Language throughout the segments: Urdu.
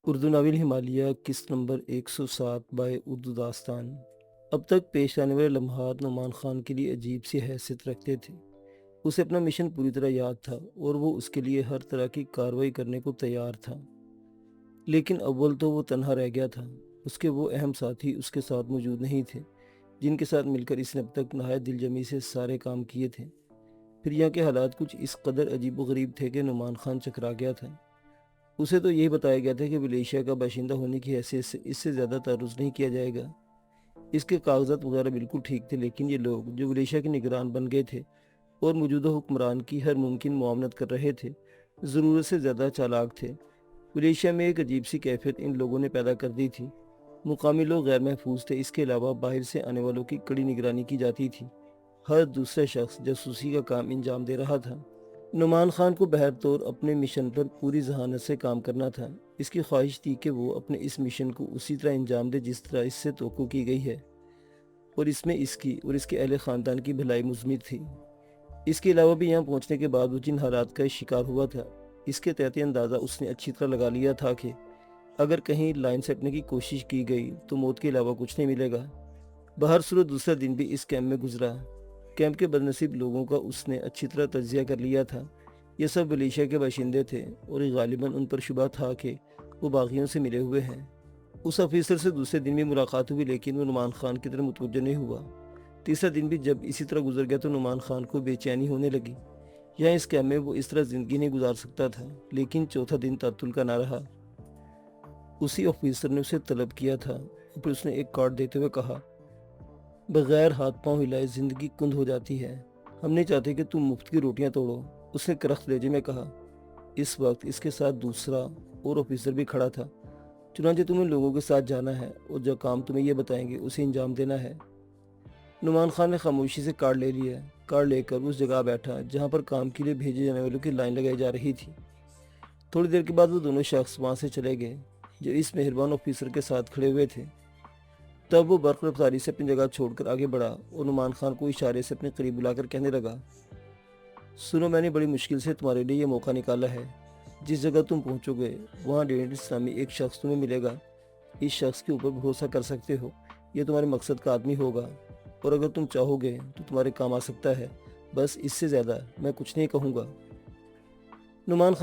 اردو ناول ہمالیہ قسط نمبر 107 بائے اردو داستان۔ اب تک پیش آنے والے لمحات نعمان خان کے لیے عجیب سی حیثیت رکھتے تھے۔ اسے اپنا مشن پوری طرح یاد تھا اور وہ اس کے لیے ہر طرح کی کارروائی کرنے کو تیار تھا، لیکن اول تو وہ تنہا رہ گیا تھا۔ اس کے وہ اہم ساتھی اس کے ساتھ موجود نہیں تھے جن کے ساتھ مل کر اس نے اب تک نہایت دل جمی سے سارے کام کیے تھے۔ پھر یہاں کے حالات کچھ اس قدر عجیب و غریب تھے کہ نعمان خان چکرا گیا تھا۔ اسے تو یہی بتایا گیا تھا کہ ملیشیا کا باشندہ ہونے کی حیثیت سے اس سے زیادہ تعرض نہیں کیا جائے گا۔ اس کے کاغذات وغیرہ بالکل ٹھیک تھے، لیکن یہ لوگ جو ملیشیا کے نگران بن گئے تھے اور موجودہ حکمران کی ہر ممکن معاونت کر رہے تھے، ضرورت سے زیادہ چالاک تھے۔ ملیشیا میں ایک عجیب سی کیفیت ان لوگوں نے پیدا کر دی تھی۔ مقامی لوگ غیر محفوظ تھے، اس کے علاوہ باہر سے آنے والوں کی کڑی نگرانی کی جاتی تھی۔ ہر دوسرا شخص جاسوسی کا کام انجام دے رہا تھا۔ نعمان خان کو بہر طور اپنے مشن پر پوری ذہانت سے کام کرنا تھا۔ اس کی خواہش تھی کہ وہ اپنے اس مشن کو اسی طرح انجام دے جس طرح اس سے توقع کی گئی ہے، اور اس میں اس کی اور اس کے اہل خاندان کی بھلائی مضمر تھی۔ اس کے علاوہ بھی یہاں پہنچنے کے بعد وہ جن حالات کا شکار ہوا تھا، اس کے تحت اندازہ اس نے اچھی طرح لگا لیا تھا کہ اگر کہیں لائن سٹنے کی کوشش کی گئی تو موت کے علاوہ کچھ نہیں ملے گا۔ بہر صورت دوسرا دن بھی اس کیمپ میں گزرا۔ کیمپ کے بدنصیب لوگوں کا اس نے اچھی طرح تجزیہ کر لیا تھا۔ یہ سب ملیشیا کے باشندے تھے اور غالباً ان پر شبہ تھا کہ وہ باغیوں سے ملے ہوئے ہیں۔ اس افیسر سے دوسرے دن بھی ملاقات ہوئی، لیکن وہ نعمان خان کی طرف متوجہ نہیں ہوا۔ تیسرا دن بھی جب اسی طرح گزر گیا تو نعمان خان کو بے چینی ہونے لگی۔ یہاں اس کیمپ میں وہ اس طرح زندگی نہیں گزار سکتا تھا۔ لیکن چوتھا دن تعطل کا نہ رہا۔ اسی آفیسر نے اسے طلب کیا تھا اور پھر اس نے ایک کارڈ دیتے ہوئے کہا، بغیر ہاتھ پاؤں ہلائے زندگی کند ہو جاتی ہے۔ ہم نہیں چاہتے کہ تم مفت کی روٹیاں توڑو۔ اس نے کرخت لہجے میں کہا۔ اس وقت اس کے ساتھ دوسرا اور آفیسر بھی کھڑا تھا۔ چنانچہ تمہیں لوگوں کے ساتھ جانا ہے اور جو کام تمہیں یہ بتائیں گے اسے انجام دینا ہے۔ نعمان خان نے خاموشی سے کارڈ لے لیا۔ کارڈ لے کر اس جگہ بیٹھا جہاں پر کام کے لیے بھیجے جانے والوں کی لائن لگائی جا رہی تھی۔ تھوڑی دیر کے بعد وہ دونوں شخص وہاں سے چلے گئے جو اس مہربان آفیسر کے ساتھ کھڑے ہوئے تھے۔ تب وہ برق رفتاری سے اپنی جگہ چھوڑ کر آگے بڑھا اور نعمان خان کو اشارے سے اپنے قریب بلا کر کہنے لگا، سنو، میں نے بڑی مشکل سے تمہارے لیے یہ موقع نکالا ہے۔ جس جگہ تم پہنچو گے وہاں ڈینس نامی ایک شخص تمہیں ملے گا۔ اس شخص کے اوپر بھروسہ کر سکتے ہو، یہ تمہارے مقصد کا آدمی ہوگا اور اگر تم چاہو گے تو تمہارے کام آ سکتا ہے۔ بس اس سے زیادہ میں کچھ نہیں کہوں گا۔ نعمان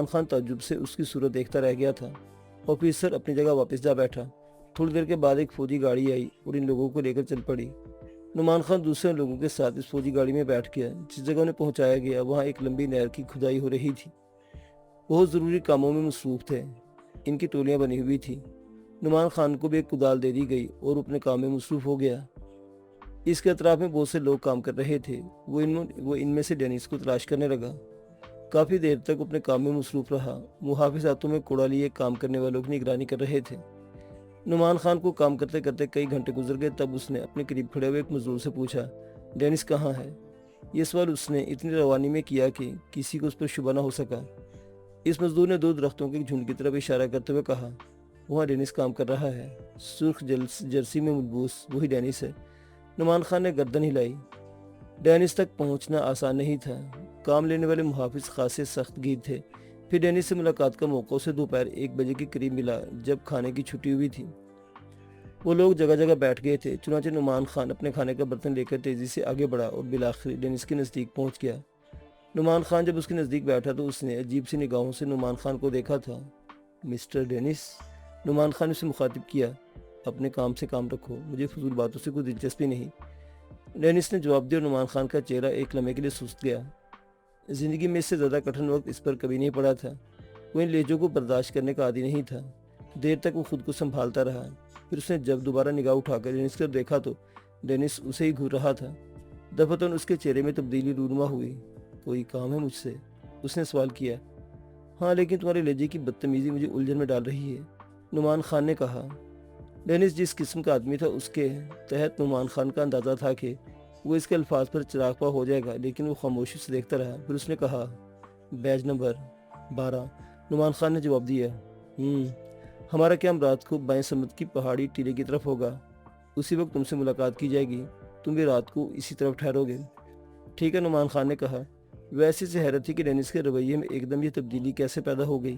خان تعجب سے اس کی صورت دیکھتا رہ گیا تھا۔ آفیسر اپنی جگہ واپس جا بیٹھا۔ تھوڑی دیر کے بعد ایک فوجی گاڑی آئی اور ان لوگوں کو لے کر چل پڑی۔ نعمان خان دوسرے لوگوں کے ساتھ اس فوجی گاڑی میں بیٹھ گیا۔ جس جگہ انہیں پہنچایا گیا وہاں ایک لمبی نہر کی کھدائی ہو رہی تھی۔ بہت ضروری کاموں میں مصروف تھے۔ ان کی ٹولیاں بنی ہوئی تھیں۔ نعمان خان کو بھی ایک کدال دے دی گئی اور اپنے کام میں مصروف ہو گیا۔ اس کے اطراف میں بہت سے لوگ کام کر رہے تھے۔ وہ ان میں سے ڈینس کو تلاش کرنے لگا۔ کافی دیر تک اپنے کام میں مصروف رہا۔ محافظ ہاتھوں میں کوڑا لیے کام کرنے والوں کی نگرانی کر رہے تھے۔ نعمان خان کو کام کرتے کرتے کئی گھنٹے گزر گئے۔ تب اس نے اپنے قریب کھڑے ہوئے ایک مزدور سے پوچھا، ڈینس کہاں ہے؟ یہ سوال اس نے اتنی روانی میں کیا کہ کسی کو اس پر شبہ نہ ہو سکا۔ اس مزدور نے دو درختوں کے جھنڈ کی طرف اشارہ کرتے ہوئے کہا، وہاں ڈینس کام کر رہا ہے، سرخ جرسی میں ملبوس وہی ڈینس ہے۔ نعمان خان نے گردن ہلائی۔ ڈینس تک پہنچنا آسان نہیں تھا۔ کام لینے والے محافظ خاصے سخت گیر تھے۔ پھر ڈینس سے ملاقات کا موقع اسے دوپہر 1 بجے کے قریب ملا جب کھانے کی چھٹی ہوئی تھی۔ وہ لوگ جگہ جگہ بیٹھ گئے تھے۔ چنانچہ نعمان خان اپنے کھانے کا برتن لے کر تیزی سے آگے بڑھا اور بالآخر ڈینس کے نزدیک پہنچ گیا۔ نعمان خان جب اس کے نزدیک بیٹھا تو اس نے عجیب سی نگاہوں سے نعمان خان کو دیکھا تھا۔ مسٹر ڈینس، نعمان خان نے اسے مخاطب کیا، اپنے کام سے کام رکھو، مجھے فضول باتوں سے کوئی دلچسپی نہیں۔ ڈینس نے جواب دیا اور نعمان خان کا چہرہ ایک لمحے کے لیے سست گیا۔ زندگی میں اس سے زیادہ کٹھن وقت اس پر کبھی نہیں پڑا تھا۔ وہ ان لہجوں کو برداشت کرنے کا عادی نہیں تھا۔ دیر تک وہ خود کو سنبھالتا رہا۔ پھر اس نے جب دوبارہ نگاہ اٹھا کر ڈینس کی طرف دیکھا تو ڈینس اسے ہی گھور رہا تھا۔ دفعتاً اس کے چہرے میں تبدیلی رونما ہوئی۔ کوئی کام ہے مجھ سے؟ اس نے سوال کیا۔ ہاں، لیکن تمہارے لہجے کی بدتمیزی مجھے الجھن میں ڈال رہی ہے، نعمان خان نے کہا۔ ڈینس جس قسم کا آدمی تھا اس کے تحت نعمان خان کا اندازہ تھا کہ وہ اس کے الفاظ پر چراغ پا ہو جائے گا، لیکن وہ خاموشی سے دیکھتا رہا۔ پھر اس نے کہا، بیج نمبر 12۔ نعمان خان نے جواب دیا، ہمارا قیام رات کو بائیں سمت کی پہاڑی ٹیلے کی طرف ہوگا۔ اسی وقت تم سے ملاقات کی جائے گی۔ تم بھی رات کو اسی طرف ٹھہرو گے۔ ٹھیک ہے، نعمان خان نے کہا۔ ویسے سے حیرت تھی کہ ڈینس کے رویے میں ایک دم یہ تبدیلی کیسے پیدا ہو گئی۔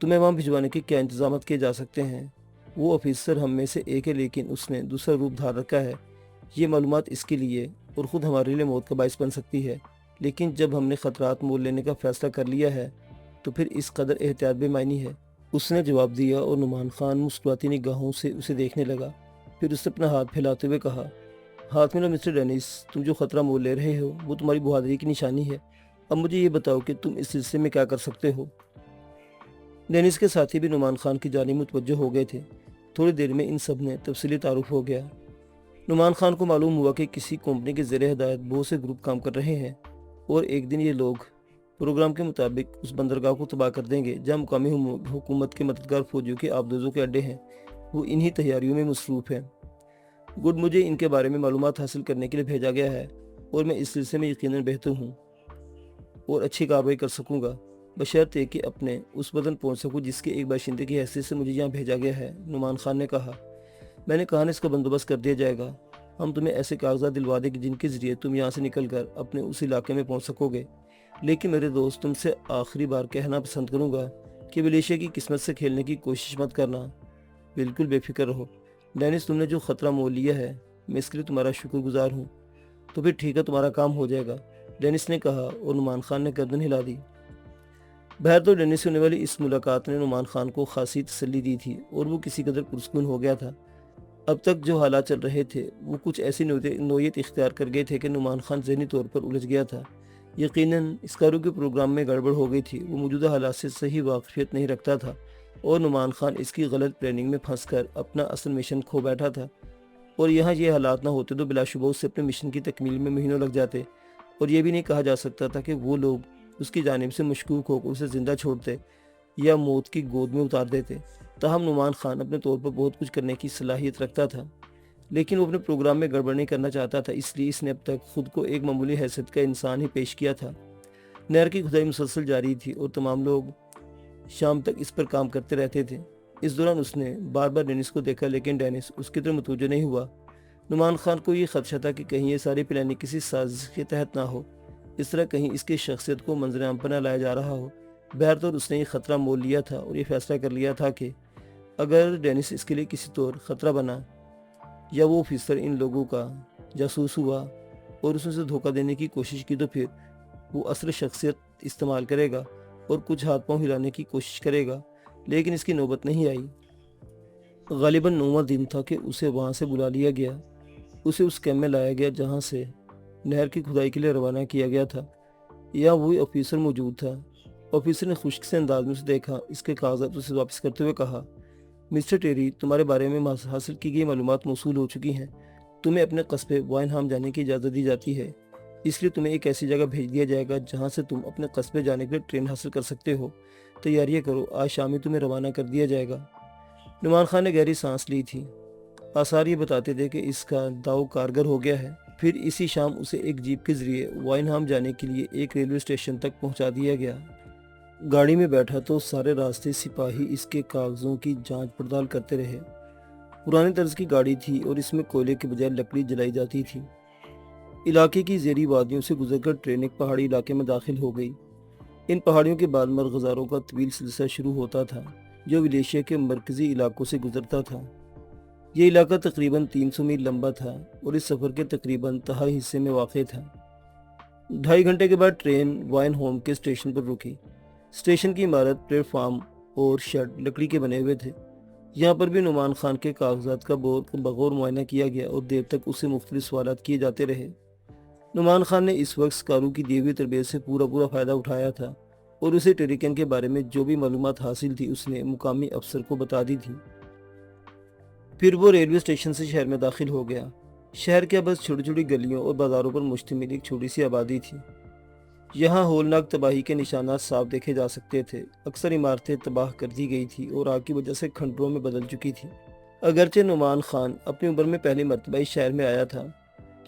تمہیں وہاں بھجوانے کے کیا انتظامات کیے جا سکتے ہیں؟ وہ آفیسر ہم میں سے ایک ہے، لیکن اس نے دوسرا روپ دھار رکھا ہے۔ یہ معلومات اس کے لیے اور خود ہمارے لیے موت کا باعث بن سکتی ہے، لیکن جب ہم نے خطرات مول لینے کا فیصلہ کر لیا ہے تو پھر اس قدر احتیاط بے معنی ہے۔ اس نے جواب دیا اور نعمان خان مسکراتی نگاہوں سے اسے دیکھنے لگا۔ پھر اس نے اپنا ہاتھ پھیلاتے ہوئے کہا، ہاتھ ملا مسٹر ڈینس، تم جو خطرہ مول لے رہے ہو وہ تمہاری بہادری کی نشانی ہے۔ اب مجھے یہ بتاؤ کہ تم اس سلسلے میں کیا کر سکتے ہو؟ ڈینس کے ساتھی بھی نعمان خان کی جانب متوجہ ہو گئے تھے۔ تھوڑی دیر میں ان سب نے تفصیلی تعارف ہو گیا۔ نعمان خان کو معلوم ہوا کہ کسی کمپنی کے زیر ہدایت بہت سے گروپ کام کر رہے ہیں اور ایک دن یہ لوگ پروگرام کے مطابق اس بندرگاہ کو تباہ کر دیں گے جہاں مقامی حکومت کے مددگار فوجیوں کے آبدوزوں کے اڈے ہیں۔ وہ انہی تیاریوں میں مصروف ہیں۔ گڈ، مجھے ان کے بارے میں معلومات حاصل کرنے کے لیے بھیجا گیا ہے اور میں اس سلسلے میں یقیناً بہتر ہوں اور اچھی کارروائی کر سکوں گا، بشرطے کہ اپنے اس وطن پہنچ سکوں جس کے ایک باشندے کی حیثیت سے مجھے یہاں بھیجا گیا ہے۔ نعمان خان نے کہا، میں نے کہا نا اس کا بندوبست کر دیا جائے گا۔ ہم تمہیں ایسے کاغذات دلوا دیں گے جن کے ذریعے تم یہاں سے نکل کر اپنے اس علاقے میں پہنچ سکو گے۔ لیکن میرے دوست، تم سے آخری بار کہنا پسند کروں گا کہ ملیشیا کی قسمت سے کھیلنے کی کوشش مت کرنا۔ بالکل بے فکر رہو ڈینس، تم نے جو خطرہ مول لیا ہے میں اس کے لیے تمہارا شکر گزار ہوں۔ تو پھر ٹھیک ہے، تمہارا کام ہو جائے گا، ڈینس نے کہا اور نعمان خان نے گردن ہلا دی۔ بہر تو ڈینس سے ہونے والی اس ملاقات نے نعمان خان کو خاصی تسلی دی تھی اور وہ کسی قدر پرسکون ہو گیا تھا۔ اب تک جو حالات چل رہے تھے وہ کچھ ایسی نوعیت اختیار کر گئے تھے کہ نعمان خان ذہنی طور پر الجھ گیا تھا۔ یقیناً اس کارو کے پروگرام میں گڑبڑ ہو گئی تھی۔ وہ موجودہ حالات سے صحیح واقفیت نہیں رکھتا تھا اور نعمان خان اس کی غلط پلاننگ میں پھنس کر اپنا اصل مشن کھو بیٹھا تھا، اور یہاں یہ حالات نہ ہوتے تو بلا شبہ اس سے اپنے مشن کی تکمیل میں مہینوں لگ جاتے، اور یہ بھی نہیں کہا جا سکتا تھا کہ وہ لوگ اس کی جانب سے مشکوک ہو کر اسے زندہ چھوڑتے یا موت کی گود میں اتار دیتے۔ تاہم نعمان خان اپنے طور پر بہت کچھ کرنے کی صلاحیت رکھتا تھا، لیکن وہ اپنے پروگرام میں گڑبڑ نہیں کرنا چاہتا تھا، اس لیے اس نے اب تک خود کو ایک معمولی حیثیت کا انسان ہی پیش کیا تھا۔ نہر کی کھدائی مسلسل جاری تھی اور تمام لوگ شام تک اس پر کام کرتے رہتے تھے۔ اس دوران اس نے بار بار ڈینس کو دیکھا، لیکن ڈینس اس کی طرف متوجہ نہیں ہوا۔ نعمان خان کو یہ خدشہ تھا کہ کہیں یہ ساری پلاننگ کسی سازش کے تحت نہ ہو، اس طرح کہیں اس کی شخصیت کو منظر عام پر نہ لایا جا رہا ہو۔ بہرطور اس نے یہ خطرہ مول لیا تھا اور یہ فیصلہ کر لیا تھا کہ اگر ڈینس اس کے لیے کسی طور خطرہ بنا یا وہ آفیسر ان لوگوں کا جاسوس ہوا اور اس نے اسے دھوکہ دینے کی کوشش کی تو پھر وہ اصل شخصیت استعمال کرے گا اور کچھ ہاتھ پاؤں ہلانے کی کوشش کرے گا، لیکن اس کی نوبت نہیں آئی۔ غالباً 9واں دن تھا کہ اسے وہاں سے بلا لیا گیا۔ اسے اس کیمپ میں لایا گیا جہاں سے نہر کی کھدائی کے لیے روانہ کیا گیا تھا۔ یہاں وہی آفیسر موجود تھا۔ آفیسر نے خشک سے انداز میں اسے دیکھا، اس کے کاغذات اسے واپس کرتے ہوئے کہا، مسٹر ٹیری، تمہارے بارے میں حاصل کی گئی معلومات موصول ہو چکی ہیں۔ تمہیں اپنے قصبے وائنہام جانے کی اجازت دی جاتی ہے، اس لیے تمہیں ایک ایسی جگہ بھیج دیا جائے گا جہاں سے تم اپنے قصبے جانے کے لیے ٹرین حاصل کر سکتے ہو۔ تیاریاں کرو، آج شام ہی تمہیں روانہ کر دیا جائے گا۔ نعمان خان نے گہری سانس لی تھی۔ آثار یہ بتاتے تھے کہ اس کا داؤ کارگر ہو گیا ہے۔ پھر اسی شام اسے ایک جیپ کے ذریعے وائنہام جانے کے لیے ایک ریلوے اسٹیشن تک پہنچا دیا گیا۔ گاڑی میں بیٹھا تو سارے راستے سپاہی اس کے کاغذوں کی جانچ پڑتال کرتے رہے۔ پرانے طرز کی گاڑی تھی اور اس میں کوئلے کے بجائے لکڑی جلائی جاتی تھی۔ علاقے کی زیریں وادیوں سے گزر کر ٹرین ایک پہاڑی علاقے میں داخل ہو گئی۔ ان پہاڑیوں کے بعد مرغزاروں کا طویل سلسلہ شروع ہوتا تھا جو ملیشیا کے مرکزی علاقوں سے گزرتا تھا۔ یہ علاقہ تقریباً 300 میل لمبا تھا اور اس سفر کے تقریباً تہائی حصے میں واقع تھا۔ 2.5 گھنٹے کے بعد ٹرین وائن ہوم کے اسٹیشن پر رکی۔ اسٹیشن کی عمارت، پلیٹ فارم اور شیڈ لکڑی کے بنے ہوئے تھے۔ یہاں پر بھی نعمان خان کے کاغذات کا بغور معائنہ کیا گیا اور دیر تک اسے مختلف سوالات کیے جاتے رہے۔ نعمان خان نے اس وقت کارو کی دی ہوئی تربیت سے پورا فائدہ اٹھایا تھا اور اسے ٹیریکن کے بارے میں جو بھی معلومات حاصل تھی اس نے مقامی افسر کو بتا دی تھی۔ پھر وہ ریلوے اسٹیشن سے شہر میں داخل ہو گیا۔ شہر کے بس چھوٹی چھوٹی گلیوں اور بازاروں پر مشتمل ایک چھوٹی سی آبادی تھی۔ یہاں ہولناک تباہی کے نشانات صاف دیکھے جا سکتے تھے۔ اکثر عمارتیں تباہ کر دی گئی تھی اور آگ کی وجہ سے کھنڈروں میں بدل چکی تھی۔ اگرچہ نعمان خان اپنی عمر میں پہلی مرتبہ اس شہر میں آیا تھا،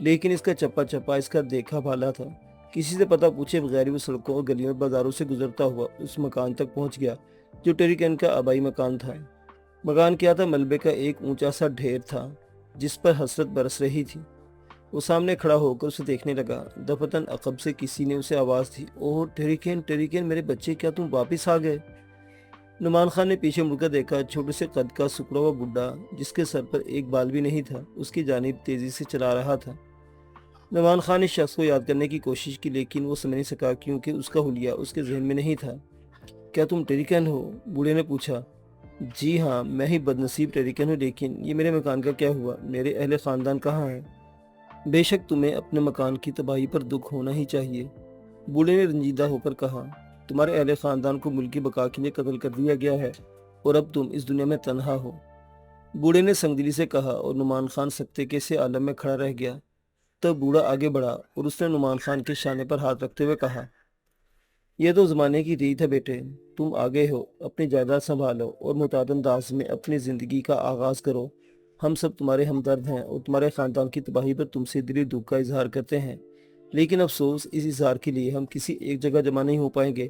لیکن اس کا چپا چپا اس کا دیکھا بھالا تھا۔ کسی سے پتہ پوچھے بغیر وہ سڑکوں اور گلیوں اور بازاروں سے گزرتا ہوا اس مکان تک پہنچ گیا جو ٹیریکن کا آبائی مکان تھا۔ مکان کیا تھا؟ ملبے کا ایک اونچا سا ڈھیر تھا جس پر حسرت برس رہی تھی۔ وہ سامنے کھڑا ہو کر اسے دیکھنے لگا۔ دفتن عقب سے کسی نے اسے آواز دی، اوہ ٹیریکن، ٹیریکن، میرے بچے، کیا تم واپس آ گئے؟ نعمان خان نے پیچھے مڑ کر دیکھا، چھوٹے سے قد کا سکڑا ہوا بڈھا جس کے سر پر ایک بال بھی نہیں تھا اس کی جانب تیزی سے چلا رہا تھا۔ نعمان خان نے اس شخص کو یاد کرنے کی کوشش کی لیکن وہ سمجھ نہیں سکا کیونکہ اس کا حلیہ اس کے ذہن میں نہیں تھا۔ کیا تم ٹیریکن ہو؟ بوڑھے نے پوچھا۔ جی ہاں، میں ہی بدنصیب ٹیریکن ہوں، لیکن یہ میرے مکان کا کیا ہوا؟ میرے اہل خاندان کہاں ہیں؟ بے شک تمہیں اپنے مکان کی تباہی پر دکھ ہونا ہی چاہیے، بوڑھے نے رنجیدہ ہو کر کہا۔ تمہارے اہل خاندان کو ملک کی بقا کے لیے قتل کر دیا گیا ہے اور اب تم اس دنیا میں تنہا ہو، بوڑھے نے سنگدلی سے کہا، اور نعمان خان سکتے کے سے عالم میں کھڑا رہ گیا۔ تب بوڑھا آگے بڑھا اور اس نے نعمان خان کے شانے پر ہاتھ رکھتے ہوئے کہا، یہ تو زمانے کی ریت ہے بیٹے، تم آگے ہو، اپنی جائیداد سنبھالو اور معتدل انداز میں اپنی زندگی کا آغاز کرو۔ ہم سب تمہارے ہمدرد ہیں اور تمہارے خاندان کی تباہی پر تم سے دلی دکھ کا اظہار کرتے ہیں، لیکن افسوس اس اظہار کے لیے ہم کسی ایک جگہ جمع نہیں ہو پائیں گے،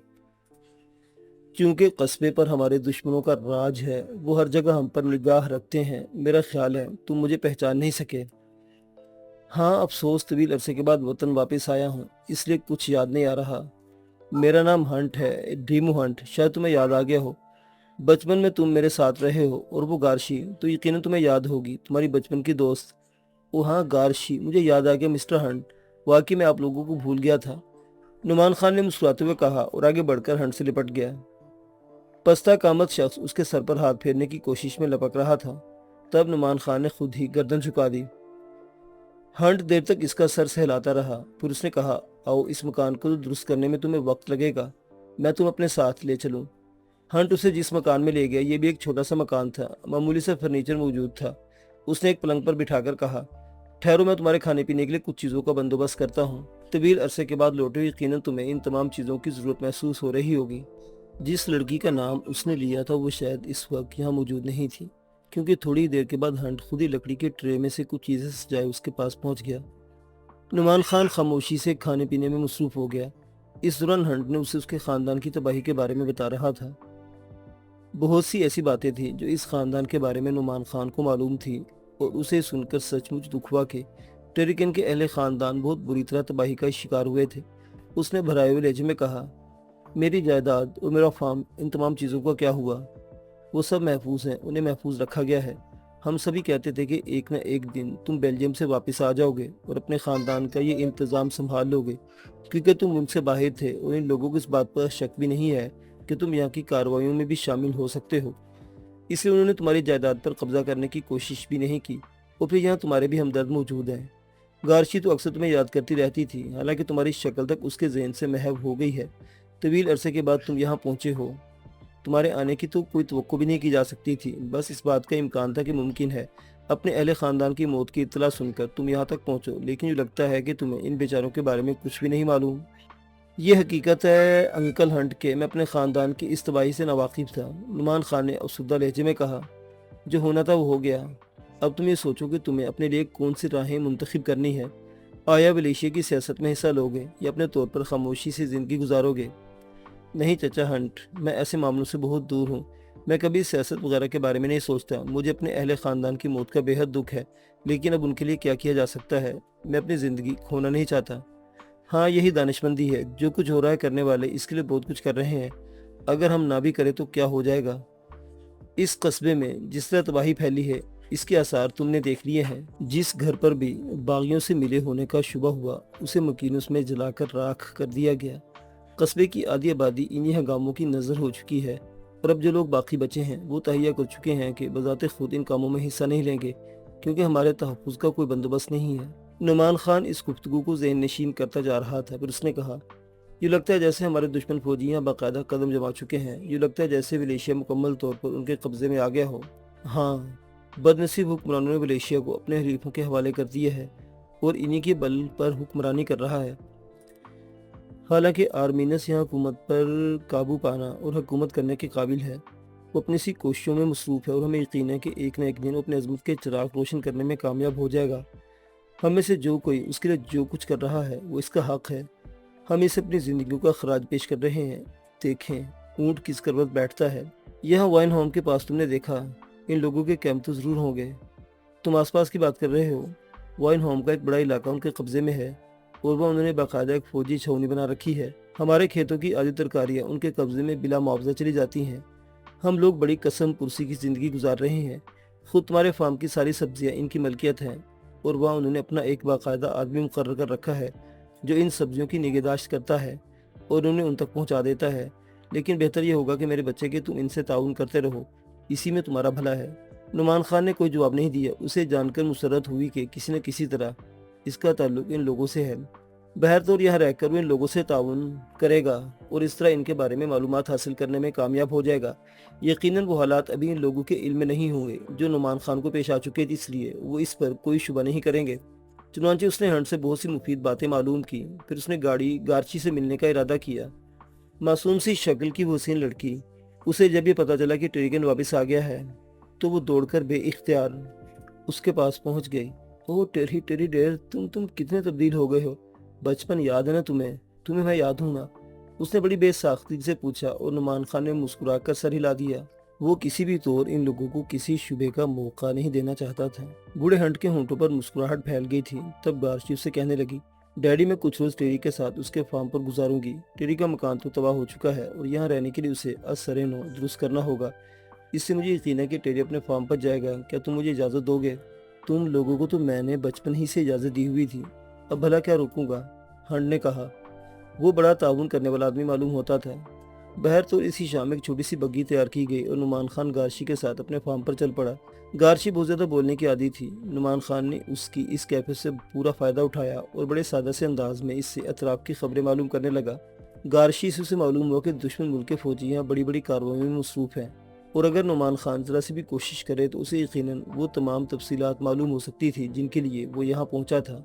کیونکہ قصبے پر ہمارے دشمنوں کا راج ہے، وہ ہر جگہ ہم پر نگاہ رکھتے ہیں۔ میرا خیال ہے تم مجھے پہچان نہیں سکے۔ ہاں، افسوس، طویل عرصے کے بعد وطن واپس آیا ہوں، اس لیے کچھ یاد نہیں آ رہا۔ میرا نام ہنٹ ہے، ڈیمو ہنٹ، شاید تمہیں یاد آ گیا ہو۔ بچپن میں تم میرے ساتھ رہے ہو، اور وہ گارشی تو یقیناً تمہیں یاد ہوگی، تمہاری بچپن کی دوست۔ وہ ہاں، گارشی، مجھے یاد آ گیا مسٹر ہنٹ، واقعی میں آپ لوگوں کو بھول گیا تھا، نعمان خان نے مسکراتے ہوئے کہا اور آگے بڑھ کر ہنٹ سے لپٹ گیا۔ پستہ قامت شخص اس کے سر پر ہاتھ پھیرنے کی کوشش میں لپک رہا تھا، تب نعمان خان نے خود ہی گردن جھکا دی۔ ہنٹ دیر تک اس کا سر سہلاتا رہا، پھر اس نے کہا، آؤ، اس مکان کو درست کرنے میں تمہیں وقت لگے گا، میں تم اپنے ساتھ لے چلوں۔ ہنٹ اسے جس مکان میں لے گیا یہ بھی ایک چھوٹا سا مکان تھا، معمولی سا فرنیچر موجود تھا۔ اس نے ایک پلنگ پر بٹھا کر کہا، ٹھہرو، میں تمہارے کھانے پینے کے لیے کچھ چیزوں کا بندوبست کرتا ہوں۔ طویل عرصے کے بعد لوٹے ہوئے یقیناً تمہیں ان تمام چیزوں کی ضرورت محسوس ہو رہی ہوگی۔ جس لڑکی کا نام اس نے لیا تھا وہ شاید اس وقت یہاں موجود نہیں تھی، کیونکہ تھوڑی دیر کے بعد ہنٹ خود ہی لکڑی کے ٹرے میں سے کچھ چیزیں سجائے اس کے پاس پہنچ گیا۔ نعمان خان خاموشی سے کھانے پینے میں مصروف ہو گیا۔ اس دوران ہنٹ نے اسے اس کے خاندان کی تباہی کے بارے میں بتا رہا تھا۔ بہت سی ایسی باتیں تھیں جو اس خاندان کے بارے میں نعمان خان کو معلوم تھی، اور اسے سن کر سچ مچ دکھ ہوا کہ ٹیریکن کے اہل خاندان بہت بری طرح تباہی کا شکار ہوئے تھے۔ اس نے بھرائے ہوئے لہجے میں کہا، میری جائیداد اور میرا فارم، ان تمام چیزوں کا کیا ہوا؟ وہ سب محفوظ ہیں، انہیں محفوظ رکھا گیا ہے۔ ہم سبھی کہتے تھے کہ ایک نہ ایک دن تم بیلجیم سے واپس آ جاؤ گے اور اپنے خاندان کا یہ انتظام سنبھال لو گے، کیونکہ تم ملک سے باہر تھے اور ان لوگوں کو اس بات پر شک بھی نہیں ہے کہ تم یہاں کی کارروائیوں میں بھی شامل ہو سکتے ہو، اس لیے انہوں نے تمہاری جائیداد پر قبضہ کرنے کی کوشش بھی نہیں کی، اور پھر یہاں تمہارے بھی ہمدرد موجود ہیں۔ گارشی تو اکثر تمہیں یاد کرتی رہتی تھی، حالانکہ تمہاری شکل تک اس کے ذہن سے محو ہو گئی ہے۔ طویل عرصے کے بعد تم یہاں پہنچے ہو، تمہارے آنے کی تو کوئی توقع بھی نہیں کی جا سکتی تھی، بس اس بات کا امکان تھا کہ ممکن ہے اپنے اہل خاندان کی موت کی اطلاع سن کر تم یہاں تک پہنچو، لیکن جو لگتا ہے کہ تمہیں ان بیچاروں کے بارے میں کچھ بھی نہیں معلوم۔ یہ حقیقت ہے انکل ہنٹ کہ میں اپنے خاندان کی اس تباہی سے ناواقف تھا، نعمان خان نے افسردہ لہجے میں کہا۔ جو ہونا تھا وہ ہو گیا، اب تم یہ سوچو کہ تمہیں اپنے لیے کون سی راہیں منتخب کرنی ہے، آیا ملیشیا کی سیاست میں حصہ لوگے یا اپنے طور پر خاموشی سے زندگی گزارو گے؟ نہیں چچا ہنٹ، میں ایسے معاملوں سے بہت دور ہوں، میں کبھی سیاست وغیرہ کے بارے میں نہیں سوچتا، مجھے اپنے اہل خاندان کی موت کا بے حد دکھ ہے، لیکن اب ان کے لیے کیا کیا جا سکتا ہے، میں اپنی زندگی کھونا نہیں چاہتا۔ ہاں، یہی دانشمندی ہے، جو کچھ ہو رہا ہے کرنے والے اس کے لیے بہت کچھ کر رہے ہیں، اگر ہم نہ بھی کریں تو کیا ہو جائے گا؟ اس قصبے میں جس طرح تباہی پھیلی ہے اس کے آثار تم نے دیکھ لیے ہیں، جس گھر پر بھی باغیوں سے ملے ہونے کا شبہ ہوا اسے مکینس میں جلا کر راکھ کر دیا گیا۔ قصبے کی آدھی آبادی انہی ہنگاموں کی نظر ہو چکی ہے، اور اب جو لوگ باقی بچے ہیں وہ تہیہ کر چکے ہیں کہ بذات خود ان کاموں میں حصہ نہیں لیں گے، کیونکہ ہمارے تحفظ کا کوئی بندوبست نہیں ہے۔ نعمان خان اس گفتگو کو ذہن نشین کرتا جا رہا تھا، پھر اس نے کہا، یہ لگتا ہے جیسے ہمارے دشمن فوجی یہاں باقاعدہ قدم جما چکے ہیں، یہ لگتا ہے جیسے ملیشیا مکمل طور پر ان کے قبضے میں آ گیا ہو۔ ہاں، بدنصیب حکمرانوں نے ملیشیا کو اپنے حریفوں کے حوالے کر دیا ہے اور انہی کے بل پر حکمرانی کر رہا ہے۔ حالانکہ آرمینس یہاں حکومت پر قابو پانا اور حکومت کرنے کے قابل ہے، وہ اپنی سی کوششوں میں مصروف ہے اور ہمیں یقین ہے کہ ایک نہ ایک دن وہ اپنے عظمت کے چراغ روشن کرنے میں کامیاب ہو جائے گا۔ ہم میں سے جو کوئی اس کے لیے جو کچھ کر رہا ہے وہ اس کا حق ہے، ہم اسے اپنی زندگیوں کا خراج پیش کر رہے ہیں۔ دیکھیں، اونٹ کس کروٹ بیٹھتا ہے۔ یہاں وائن ہوم کے پاس تم نے دیکھا، ان لوگوں کے کیمپ تو ضرور ہوں گے۔ تم آس پاس کی بات کر رہے ہو، وائن ہوم کا ایک بڑا علاقہ ان کے قبضے میں ہے، اور وہ انہوں نے باقاعدہ ایک فوجی چھاؤنی بنا رکھی ہے۔ ہمارے کھیتوں کی آدھی ترکاریاں ان کے قبضے میں بلا معاوضہ چلی جاتی ہیں۔ ہم لوگ بڑی قسم پرسی کی زندگی گزار رہے ہیں۔ خود تمہارے فارم کی ساری سبزیاں ان کی ملکیت ہیں، اور وہاں انہوں نے اپنا ایک باقاعدہ آدمی مقرر کر رکھا ہے جو ان سبزیوں کی نگہداشت کرتا ہے اور انہیں ان تک پہنچا دیتا ہے۔ لیکن بہتر یہ ہوگا کہ میرے بچے کہ تم ان سے تعاون کرتے رہو، اسی میں تمہارا بھلا ہے۔ نعمان خان نے کوئی جواب نہیں دیا۔ اسے جان کر مسرت ہوئی کہ کسی نہ کسی طرح اس کا تعلق ان لوگوں سے ہے۔ بہرطور یہاں رہ کر وہ ان لوگوں سے تعاون کرے گا اور اس طرح ان کے بارے میں معلومات حاصل کرنے میں کامیاب ہو جائے گا۔ یقیناً وہ حالات ابھی ان لوگوں کے علم میں نہیں ہوں گے جو نعمان خان کو پیش آ چکے تھے، اس لیے وہ اس پر کوئی شبہ نہیں کریں گے۔ چنانچہ اس نے ہنٹ سے بہت سی مفید باتیں معلوم کی۔ پھر اس نے گارچی سے ملنے کا ارادہ کیا۔ معصوم سی شکل کی وہ حسین لڑکی، اسے جب یہ پتا چلا کہ ٹریگن واپس آ گیا ہے تو وہ دوڑ کر بے اختیار اس کے پاس پہنچ گئی۔ اوہ ٹیری ڈیر، تم کتنے تبدیل ہو گئے ہو۔ بچپن یاد ہے نا تمہیں میں یاد ہوں نا؟ اس نے بڑی بے ساختگی سے پوچھا اور نعمان خان نے مسکرا کر سر ہلا دیا۔ وہ کسی بھی طور ان لوگوں کو کسی شبے کا موقع نہیں دینا چاہتا تھا۔ بوڑھے ہنٹ کے ہونٹوں پر مسکراہٹ پھیل گئی تھی۔ تب گارچی اس سے کہنے لگی، ڈیڈی میں کچھ روز ٹیری کے ساتھ اس کے فارم پر گزاروں گی۔ ٹیری کا مکان تو تباہ ہو چکا ہے اور یہاں رہنے کے لیے اسے از سرِ نو درست کرنا ہوگا۔ اس سے مجھے یقین ہے کہ ٹیری اپنے فارم پر جائے گا۔ کیا تم مجھے اجازت دو گے؟ تم لوگوں کو تو میں نے بچپن ہی سے اجازت دی ہوئی تھی، اب بھلا کیا روکوں گا؟ ہنٹ نے کہا۔ وہ بڑا تعاون کرنے والا آدمی معلوم ہوتا تھا۔ بہرطور اسی شام ایک چھوٹی سی بگی تیار کی گئی اور نعمان خان گارچی کے ساتھ اپنے فارم پر چل پڑا۔ گارچی بہت زیادہ بولنے کی عادی تھی۔ نعمان خان نے اس کی اس کیفیت سے پورا فائدہ اٹھایا اور بڑے سادہ سے انداز میں اس سے اطراف کی خبریں معلوم کرنے لگا۔ گارچی سے اسے معلوم ہوا کہ دشمن ملک کے فوجی یہاں بڑی بڑی کارروائیوں میں مصروف ہیں، اور اگر نعمان خان ذرا سی بھی کوشش کرے تو اسے یقیناً وہ تمام تفصیلات معلوم ہو سکتی تھی جن کے لیے وہ یہاں پہنچا تھا۔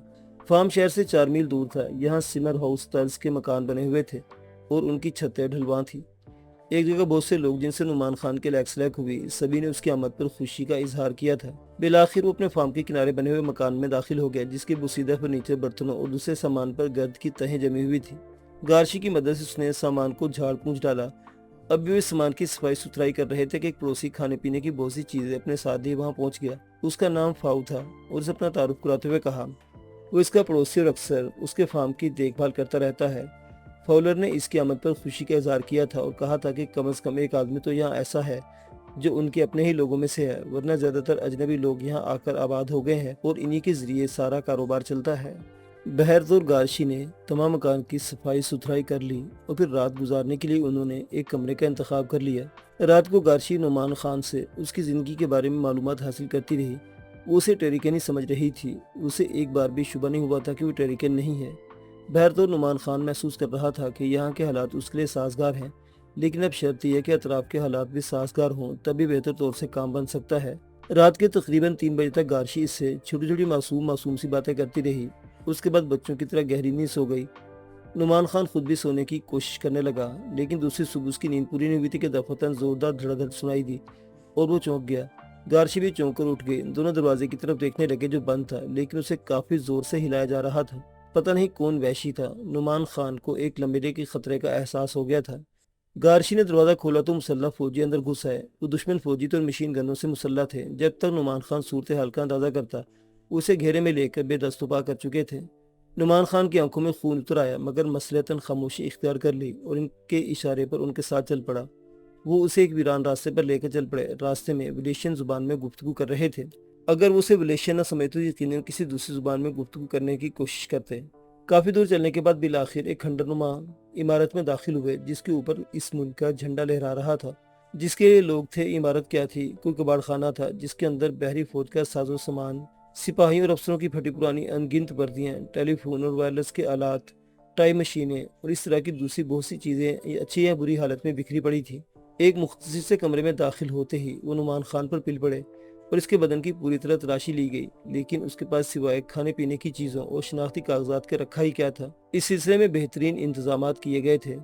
فارم شہر سے 4 میل دور تھا۔ یہاں سمر ہاؤس طرز کے مکان بنے ہوئے تھے اور ان کی چھتیں ڈھلوان تھیں۔ ایک جگہ بہت سے لوگ جن سے نعمان خان کے لیک سلیک ہوئی، سبھی نے اس کی آمد پر خوشی کا اظہار کیا تھا۔ بالآخر وہ اپنے فارم کے کنارے بنے ہوئے مکان میں داخل ہو گیا جس کے بوسیدہ فرنیچر، برتنوں اور دوسرے سامان پر گرد کی تہیں جمی ہوئی تھی۔ گارچی کی مدد سے اس نے سامان کو جھاڑ پونچھ ڈالا۔ اب بھی وہ سامان کی صفائی ستھرائی کر رہے تھے کہ ایک پڑوسی کھانے پینے کی بہت سی چیزیں اپنے ساتھ لیے وہاں پہنچ گیا۔ اس کا نام فاؤ تھا اور اسے اپنا تعارف کراتے ہوئے کہا، وہ اس کا پڑوسی اور اکثر اس کے فارم کی دیکھ بھال کرتا رہتا ہے۔ فاؤلر نے اس کی آمد پر خوشی کا اظہار کیا تھا اور کہا تھا کہ کم از کم ایک آدمی تو یہاں ایسا ہے جو ان کے اپنے ہی لوگوں میں سے ہے، ورنہ زیادہ تر اجنبی لوگ یہاں آ کر آباد ہو گئے ہیں اور انہی کے ذریعے سارا کاروبار چلتا ہے۔ بہرطور گارچی نے تمام مکان کی صفائی ستھرائی کر لی اور پھر رات گزارنے کے لیے انہوں نے ایک کمرے کا انتخاب کر لیا۔ رات کو گارچی نعمان خان سے اس کی زندگی کے بارے میں معلومات حاصل کرتی رہی۔ وہ اسے ٹیریکن ہی سمجھ رہی تھی۔ اسے ایک بار بھی شبہ نہیں ہوا تھا کہ وہ ٹیریکن نہیں ہے۔ بہرطور نعمان خان محسوس کر رہا تھا کہ یہاں کے حالات اس کے لیے سازگار ہیں، لیکن اب شرط یہ ہے کہ اطراف کے حالات بھی سازگار ہوں، تبھی بہتر طور سے کام بن سکتا ہے۔ رات کے تقریباً 3 بجے تک گارچی اس سے چھوٹی چھوٹی معصوم سی باتیں کرتی رہی۔ اس کے بعد بچوں کی طرح گہری نیند سو گئی۔ نعمان خان خود بھی سونے کی کوشش کرنے لگا، لیکن دوسری صبح اس کی نیند پوری نہیں ہوئی تھی کہ دفعتاً زوردار دھڑک سنائی دی اور وہ چونک گیا۔ گارچی بھی چونک کر اٹھ گئی۔ دونوں دروازے کی طرف دیکھنے لگے جو بند تھا، لیکن اسے کافی زور سے ہلایا جا رہا تھا۔ پتہ نہیں کون وحشی تھا۔ نعمان خان کو ایک لمبے کے خطرے کا احساس ہو گیا تھا۔ گارچی نے دروازہ کھولا تو مسلح فوجی اندر گھس آئے۔ وہ دشمن فوجی تھے اور مشین گنوں سے مسلح تھے۔ جب تک نعمان خان صورتحال کا اندازہ کرتا، اسے گھیرے میں لے کر بے دست و پا کر چکے تھے۔ نعمان خان کی آنکھوں میں خون اتر آیا، مگر مصلحتاً خاموشی اختیار کر لی اور ان کے اشارے پر ان کے ساتھ چل پڑا۔ وہ اسے ایک ویران راستے پر لے کر چل پڑے۔ راستے میں ولیشین زبان میں گفتگو کر رہے تھے۔ اگر وہ اسے ولیشین نہ سمجھتے تو یقیناً کسی دوسری زبان میں گفتگو کرنے کی کوشش کرتے۔ کافی دور چلنے کے بعد بالآخر ایک کھنڈرنما عمارت میں داخل ہوئے جس کے اوپر اس ملک کا جھنڈا لہرا رہا تھا۔ جس کے لوگ تھے، عمارت کیا تھی، کوئی کباڑ خانہ تھا جس کے اندر بحری فوج کا ساز و سامان، سپاہیوں اور افسروں کی پھٹی پرانی ان گنت وردیاں، ٹیلی فون اور وائرلیس کے آلات، ٹائی مشینیں اور اس طرح کی دوسری بہت سی چیزیں اچھی یا بری حالت میں بکھری پڑی تھی۔ ایک مختصر سے کمرے میں داخل ہوتے ہی وہ نعمان خان پر پل پڑے اور اس کے بدن کی پوری طرح تلاشی لی گئی، لیکن اس کے پاس سوائے کھانے پینے کی چیزوں اور شناختی کاغذات کے رکھا ہی کیا تھا۔ اس سلسلے میں بہترین انتظامات کیے گئے تھے۔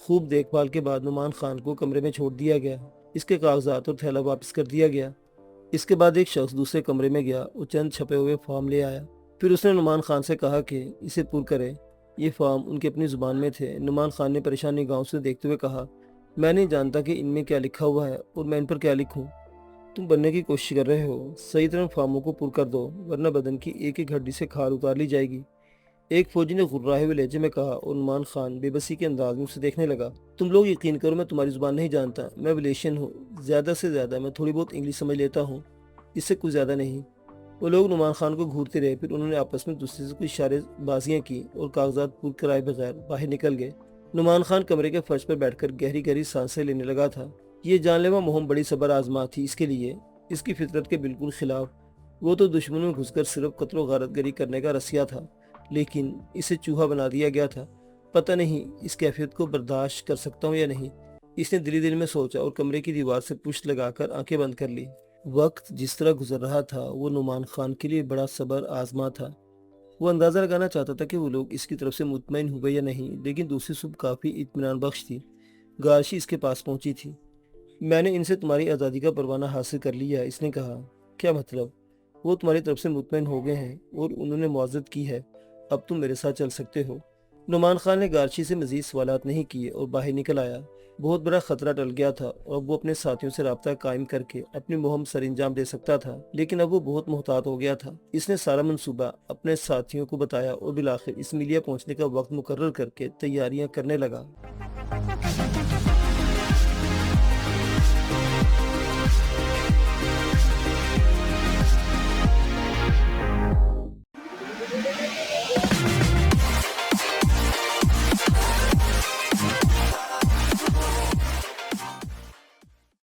خوب دیکھ بھال کے بعد نعمان خان کو کمرے میں چھوڑ دیا گیا۔ اس کے کاغذات اور تھیلا واپس کر دیا گیا۔ اس کے بعد ایک شخص دوسرے کمرے میں گیا اور چند چھپے ہوئے فارم لے آیا۔ پھر اس نے نعمان خان سے کہا کہ اسے پر کرے۔ یہ فارم ان کی اپنی زبان میں تھے۔ نعمان خان نے پریشان نگاہوں سے دیکھتے ہوئے کہا، میں نہیں جانتا کہ ان میں کیا لکھا ہوا ہے اور میں ان پر کیا لکھوں۔ تم بننے کی کوشش کر رہے ہو، صحیح طرح فارموں کو پر کر دو، ورنہ بدن کی ایک ایک ہڈی سے کھال اتار لی جائے گی۔ ایک فوجی نے غرائے ہوئے لہجے میں کہا اور نعمان خان بے بسی کے انداز میں اسے دیکھنے لگا۔ تم لوگ یقین کرو میں تمہاری زبان نہیں جانتا، میں ولیشین ہوں، زیادہ سے زیادہ میں تھوڑی بہت انگلش سمجھ لیتا ہوں، اس سے کچھ زیادہ نہیں۔ وہ لوگ نعمان خان کو گھورتے رہے، پھر انہوں نے آپس میں دوسرے سے کچھ اشارے بازیاں کی اور کاغذات پر کرائے بغیر باہر نکل گئے۔ نعمان خان کمرے کے فرش پر بیٹھ کر گہری گہری سانسیں لینے لگا تھا۔ یہ جان لیوا مہم بڑی صبر آزما تھی اس کے لیے، اس کی فطرت کے بالکل خلاف۔ وہ تو دشمنوں میں گھس کر صرف قتل و غارت گری کرنے کا رسیا تھا، لیکن اسے چوہا بنا دیا گیا تھا۔ پتہ نہیں اس کیفیت کو برداشت کر سکتا ہوں یا نہیں، اس نے دل میں سوچا اور کمرے کی دیوار سے پشت لگا کر آنکھیں بند کر لی۔ وقت جس طرح گزر رہا تھا وہ نعمان خان کے لیے بڑا صبر آزما تھا۔ وہ اندازہ لگانا چاہتا تھا کہ وہ لوگ اس کی طرف سے مطمئن ہوئے یا نہیں، لیکن دوسری صبح کافی اطمینان بخش تھی۔ گارشی اس کے پاس پہنچی تھی۔ میں نے ان سے تمہاری آزادی کا پروانہ حاصل کر لیا، اس نے کہا۔ کیا مطلب؟ وہ تمہاری طرف سے مطمئن ہو گئے ہیں اور انہوں نے معذرت کی ہے، اب تم میرے ساتھ چل سکتے ہو۔ نعمان خان نے گارشی سے مزید سوالات نہیں کیے اور باہر نکل آیا۔ بہت بڑا خطرہ ٹل گیا تھا اور اب وہ اپنے ساتھیوں سے رابطہ قائم کر کے اپنی مہم سر انجام دے سکتا تھا، لیکن اب وہ بہت محتاط ہو گیا تھا۔ اس نے سارا منصوبہ اپنے ساتھیوں کو بتایا اور بالآخر اسماعیلیہ پہنچنے کا وقت مقرر کر کے تیاریاں کرنے لگا۔